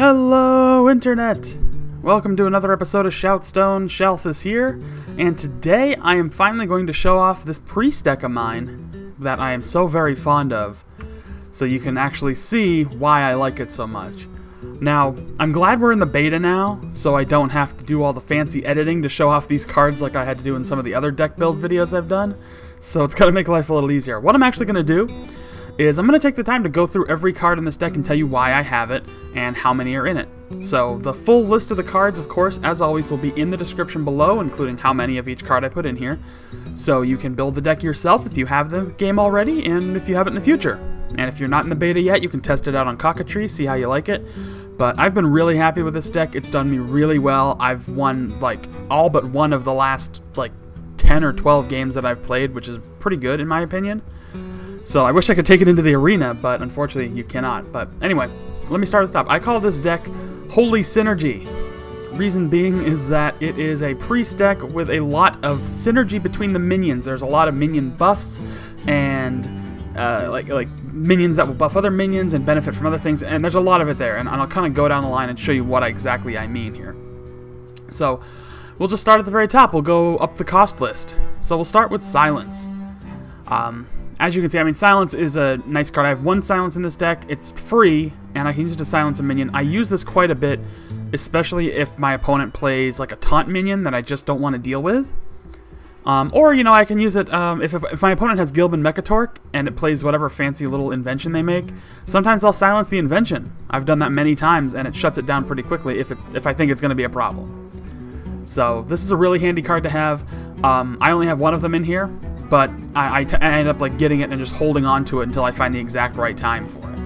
Hello, Internet! Welcome to another episode of ShoutStone. Shalthis here, and today I am finally going to show off this priest deck of mine that I am so very fond of, so you can actually see why I like it so much. Now, I'm glad we're in the beta now, so I don't have to do all the fancy editing to show off these cards like I had to do in some of the other deck build videos I've done, so it's going to make life a little easier. What I'm actually going to do is I'm going to take the time to go through every card in this deck and tell you why I have it and how many are in it. So the full list of the cards, of course, as always, will be in the description below, including how many of each card I put in here. So you can build the deck yourself if you have the game already and if you have it in the future. And if you're not in the beta yet, you can test it out on Cockatree, see how you like it. But I've been really happy with this deck. It's done me really well. I've won like all but one of the last like 10 or 12 games that I've played, which is pretty good in my opinion. So I wish I could take it into the arena, but unfortunately you cannot. But anyway, let me start at the top. I call this deck Holy Synergy. Reason being is that it is a priest deck with a lot of synergy between the minions. There's a lot of minion buffs and like minions that will buff other minions and benefit from other things, and there's a lot of it there. And I'll kind of go down the line and show you what exactly I mean here. So we'll just start at the very top. We'll go up the cost list. So we'll start with Silence. As you can see, I mean, Silence is a nice card. I have one Silence in this deck. It's free, and I can use it to silence a minion. I use this quite a bit, especially if my opponent plays like a taunt minion that I just don't want to deal with. Or, you know, I can use it if my opponent has Gilbin Mechatorque and it plays whatever fancy little invention they make. Sometimes I'll silence the invention. I've done that many times, and it shuts it down pretty quickly if I think it's going to be a problem. So this is a really handy card to have. I only have one of them in here, but I end up like getting it and just holding on to it until I find the exact right time for it.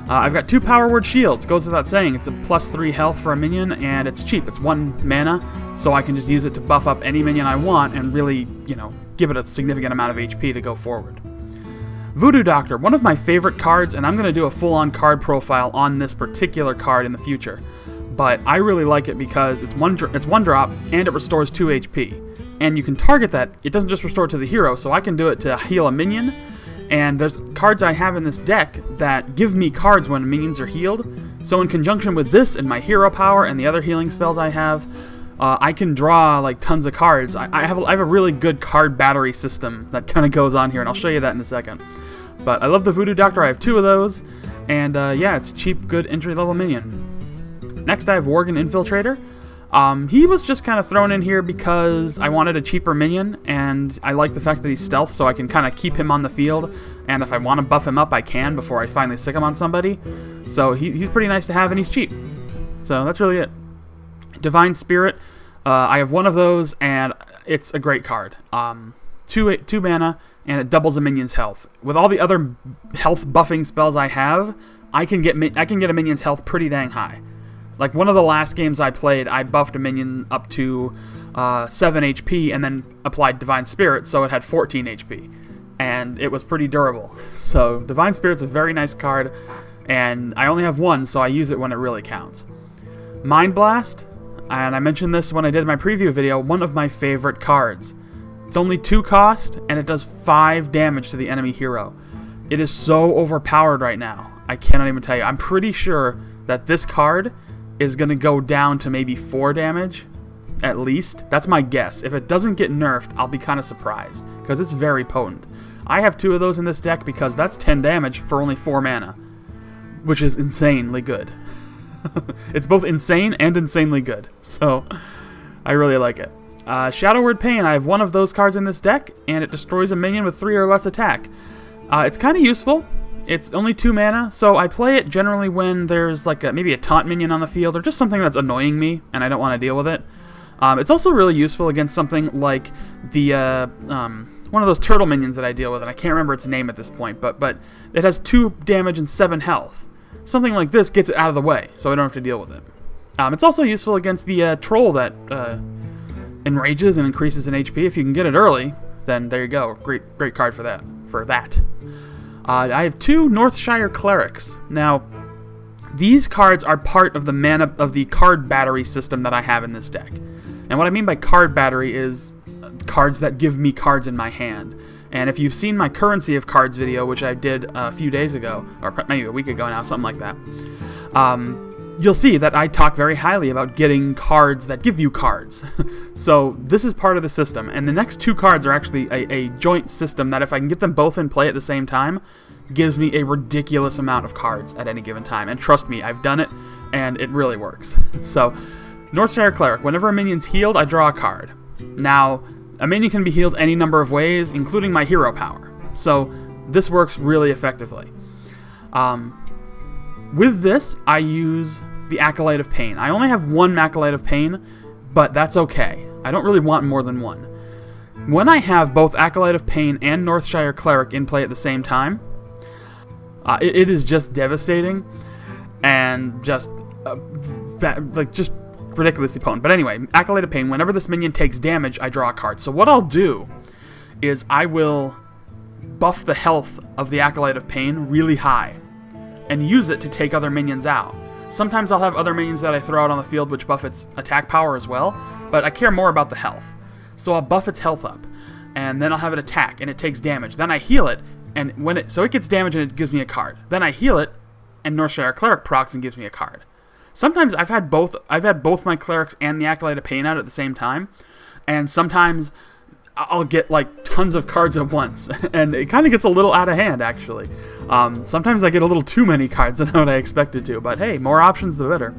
I've got 2 Power Word Shields. Goes without saying, it's a +3 health for a minion, and it's cheap. It's 1 mana, so I can just use it to buff up any minion I want and really, you know, give it a significant amount of HP to go forward. Voodoo Doctor, one of my favorite cards, and I'm going to do a full-on card profile on this particular card in the future. But I really like it because it's one drop and it restores 2 HP. And you can target that. It doesn't just restore to the hero, so I can do it to heal a minion. And there's cards I have in this deck that give me cards when minions are healed. So in conjunction with this and my hero power and the other healing spells I have, I can draw like tons of cards. I have a really good card battery system that kind of goes on here, and I'll show you that in a second. But I love the Voodoo Doctor. I have 2 of those. And yeah, it's a cheap, good entry-level minion. Next I have Worgen Infiltrator. He was just kind of thrown in here because I wanted a cheaper minion, and I like the fact that he's stealth, so I can kind of keep him on the field, and if I want to buff him up, I can before I finally stick him on somebody. So he's pretty nice to have, and he's cheap. So that's really it. Divine Spirit, I have 1 of those, and it's a great card. 2 mana, and it doubles a minion's health. With all the other health buffing spells I have, I can get a minion's health pretty dang high. Like one of the last games I played, I buffed a minion up to 7 HP and then applied Divine Spirit, so it had 14 HP. And it was pretty durable. So Divine Spirit's a very nice card, and I only have 1, so I use it when it really counts. Mind Blast, and I mentioned this when I did my preview video, one of my favorite cards. It's only 2 cost, and it does 5 damage to the enemy hero. It is so overpowered right now. I cannot even tell you. I'm pretty sure that this card is going to go down to maybe 4 damage, at least. That's my guess. If it doesn't get nerfed, I'll be kind of surprised, because it's very potent. I have 2 of those in this deck because that's 10 damage for only 4 mana, which is insanely good. It's both insane and insanely good, so I really like it. Shadow Word Pain, I have 1 of those cards in this deck, and it destroys a minion with 3 or less attack. It's kind of useful. It's only 2 mana, so I play it generally when there's like maybe a taunt minion on the field or just something that's annoying me and I don't want to deal with it. It's also really useful against something like the one of those turtle minions that I deal with, and I can't remember its name at this point, but it has 2 damage and 7 health. Something like this gets it out of the way, so I don't have to deal with it. It's also useful against the troll that enrages and increases in HP. If you can get it early, then there you go. Great card for that. I have 2 Northshire Clerics. Now, these cards are part of the card battery system that I have in this deck. And what I mean by card battery is cards that give me cards in my hand. And if you've seen my Currency of Cards video, which I did a few days ago, or maybe a week ago now, something like that, you'll see that I talk very highly about getting cards that give you cards. So this is part of the system, and the next 2 cards are actually a joint system that if I can get them both in play at the same time, gives me a ridiculous amount of cards at any given time. And trust me, I've done it, and it really works. So, Northshire Cleric. Whenever a minion's healed, I draw a card. Now, a minion can be healed any number of ways, including my hero power. So, this works really effectively. With this, I use the Acolyte of Pain. I only have 1 Acolyte of Pain, but that's okay. I don't really want more than 1. When I have both Acolyte of Pain and Northshire Cleric in play at the same time, it is just devastating and just just ridiculously potent. But anyway, Acolyte of Pain, whenever this minion takes damage, I draw a card. So what I'll do is I will buff the health of the Acolyte of Pain really high and use it to take other minions out. Sometimes I'll have other minions that I throw out on the field which buff its attack power as well, but I care more about the health. So I'll buff its health up, and then I'll have it attack, and it takes damage. Then I heal it, and so it gets damage and it gives me a card. Then I heal it, and Northshire Cleric procs and gives me a card. Sometimes I've had both my Clerics and the Acolyte of Pain out at the same time, and sometimes I'll get like tons of cards at once, and it kind of gets a little out of hand actually. Sometimes I get a little too many cards than what I expected to, but hey, more options the better.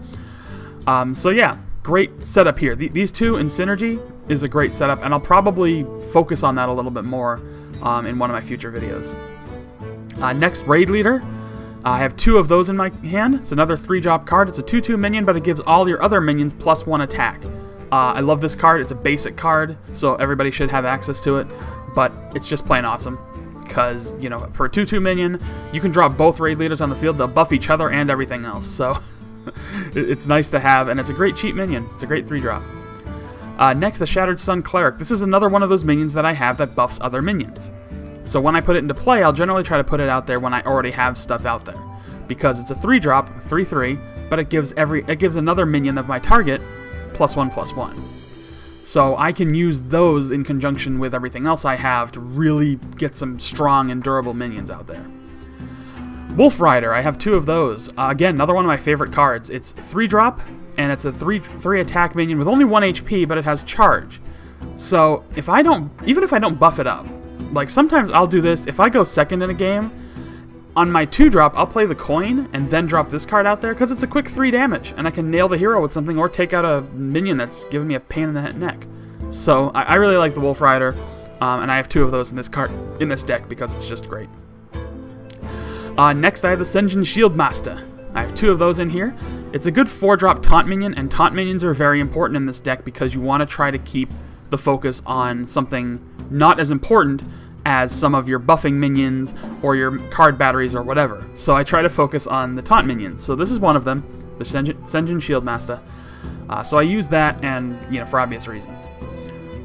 So yeah, great setup here. These 2 in synergy is a great setup, and I'll probably focus on that a little bit more in one of my future videos. Next, Raid Leader. I have 2 of those in my hand. It's another 3-drop card. It's a 2/2 minion, but it gives all your other minions +1 attack. I love this card. It's a basic card, so everybody should have access to it, but it's just plain awesome. Because, you know, for a 2/2 minion, you can drop both Raid Leaders on the field. They'll buff each other and everything else, so it's nice to have, and it's a great cheap minion. It's a great 3-drop. Next, the Shattered Sun Cleric. This is another one of those minions that I have that buffs other minions. So when I put it into play, I'll generally try to put it out there when I already have stuff out there. Because it's a 3-drop, 3/3, but it gives another minion of my target +1/+1. So I can use those in conjunction with everything else I have to really get some strong and durable minions out there. Wolf Rider, I have 2 of those. Again, another one of my favorite cards. It's 3-drop, and it's a 3 attack minion with only 1 HP, but it has charge. So even if I don't buff it up, like sometimes I'll do this, if I go second in a game, on my 2-drop, I'll play the coin and then drop this card out there because it's a quick 3 damage, and I can nail the hero with something or take out a minion that's giving me a pain in the neck. So I really like the Wolf Rider, and I have 2 of those in this deck because it's just great. Next, I have the Senjin Shieldmaster. I have 2 of those in here. It's a good 4-drop taunt minion, and taunt minions are very important in this deck because you want to try to keep the focus on something not as important as some of your buffing minions or your card batteries or whatever. So I try to focus on the taunt minions. So this is one of them, the Senjin Shieldmaster. So I use that, and for obvious reasons.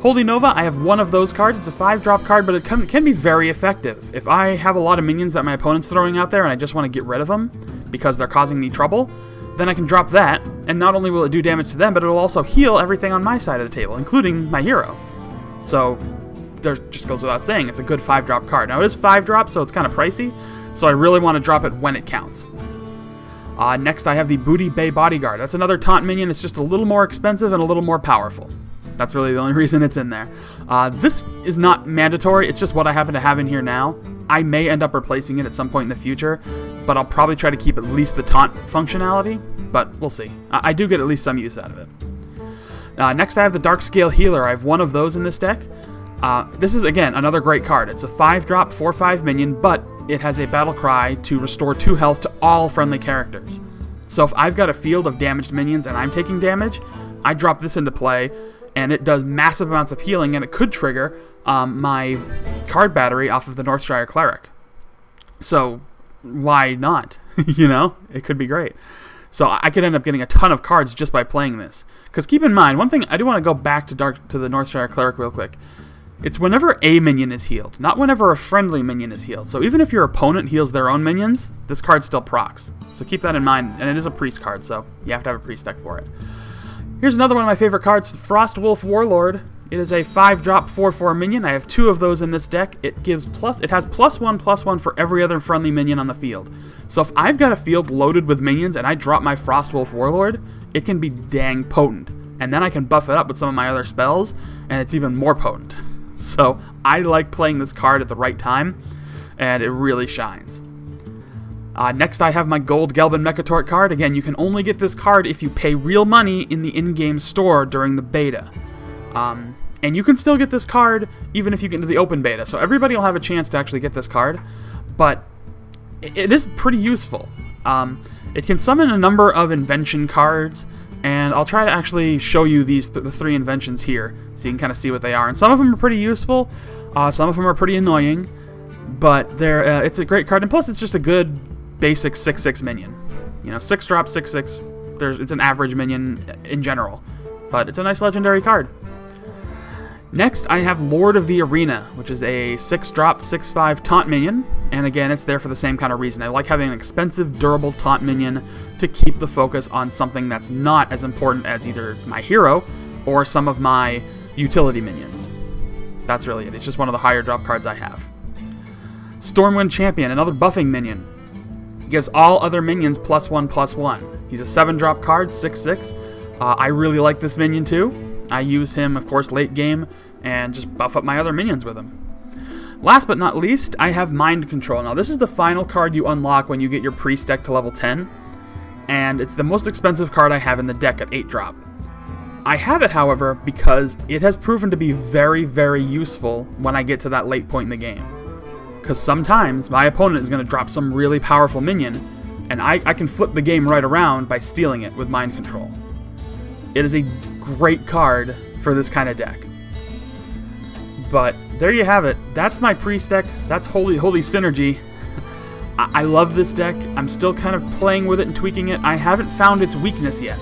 Holy Nova, I have 1 of those cards. It's a 5-drop card, but it can be very effective. If I have a lot of minions that my opponent's throwing out there and I just want to get rid of them because they're causing me trouble, then I can drop that, and not only will it do damage to them, but it'll also heal everything on my side of the table, including my hero. So there just goes without saying, it's a good 5-drop card. Now it is 5-drop, so it's kind of pricey, so I really want to drop it when it counts. Next I have the Bay Bodyguard. That's another taunt minion. It's just a little more expensive and a little more powerful. That's really the only reason it's in there. This is not mandatory, it's just what I happen to have in here now. I may end up replacing it at some point in the future, but I'll probably try to keep at least the taunt functionality, but we'll see. I do get at least some use out of it. Next I have the Darkscale Healer. I have 1 of those in this deck. This is, again, another great card. It's a 5-drop, 4/5 minion, but it has a battle cry to restore 2 health to all friendly characters. So if I've got a field of damaged minions and I'm taking damage, I drop this into play, and it does massive amounts of healing, and it could trigger my card battery off of the Northshire Cleric. So why not? It could be great. So I could end up getting a ton of cards just by playing this. Because keep in mind, one thing, I do want to go back to the Northshire Cleric real quick. It's whenever a minion is healed, not whenever a friendly minion is healed. So even if your opponent heals their own minions, this card still procs. So keep that in mind, and it is a priest card, so you have to have a priest deck for it. Here's another one of my favorite cards, Frostwolf Warlord. It is a 5-drop 4/4 minion. I have 2 of those in this deck. It has +1/+1 for every other friendly minion on the field. So if I've got a field loaded with minions and I drop my Frostwolf Warlord, it can be dang potent. And then I can buff it up with some of my other spells, and it's even more potent. So I like playing this card at the right time, and it really shines. Next I have my Gold Gelbin Mechatorque card. Again, you can only get this card if you pay real money in the in-game store during the beta. And you can still get this card even if you get into the open beta. So everybody will have a chance to actually get this card, but it is pretty useful. It can summon a number of invention cards, and I'll try to actually show you the 3 inventions here so you can kind of see what they are. And some of them are pretty useful, some of them are pretty annoying, but it's a great card, and plus it's just a good basic 6/6 minion. You know, 6-drop, 6/6. It's an average minion in general, but it's a nice legendary card. Next, I have Lord of the Arena, which is a 6-drop, 6/5 taunt minion, and again, it's there for the same kind of reason. I like having an expensive, durable taunt minion to keep the focus on something that's not as important as either my hero or some of my utility minions. That's really it. It's just one of the higher drop cards I have. Stormwind Champion, another buffing minion. He gives all other minions +1/+1. He's a 7-drop card, 6/6. I really like this minion too. I use him, of course, late game, and just buff up my other minions with him. Last but not least, I have Mind Control. Now, this is the final card you unlock when you get your priest deck to level 10, and it's the most expensive card I have in the deck at 8-drop. I have it, however, because it has proven to be very, very useful when I get to that late point in the game. Because sometimes my opponent is going to drop some really powerful minion, and I can flip the game right around by stealing it with Mind Control. It is a great card for this kind of deck. But there you have it. That's my priest deck. That's Holy Synergy. I love this deck. I'm still kind of playing with it and tweaking it. I haven't found its weakness yet,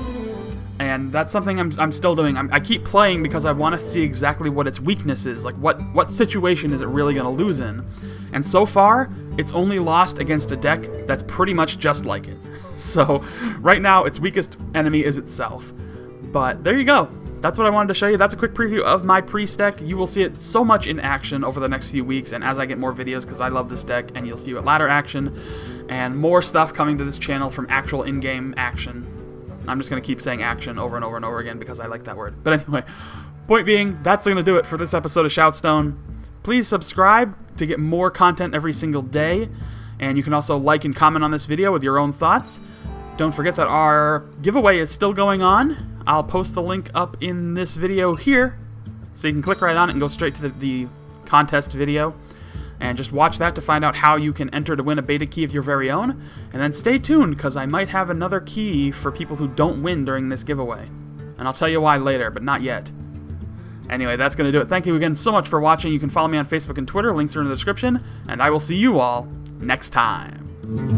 and that's something I'm still doing. I keep playing because I want to see exactly what its weakness is. Like what situation is it really going to lose in? And so far, it's only lost against a deck that's pretty much just like it. So right now, its weakest enemy is itself. But there you go. That's what I wanted to show you. That's a quick preview of my priest deck. You will see it so much in action over the next few weeks, and as I get more videos, because I love this deck, and you'll see it ladder action, and more stuff coming to this channel from actual in-game action. I'm just going to keep saying action over and over and over again because I like that word. But anyway, point being, that's going to do it for this episode of ShoutStone. Please subscribe to get more content every single day, and you can also like and comment on this video with your own thoughts. Don't forget that our giveaway is still going on. I'll post the link up in this video here, so you can click right on it and go straight to the contest video, and just watch that to find out how you can enter to win a beta key of your very own. And then stay tuned, because I might have another key for people who don't win during this giveaway. And I'll tell you why later, but not yet. Anyway, that's going to do it. Thank you again so much for watching. You can follow me on Facebook and Twitter. Links are in the description. And I will see you all next time.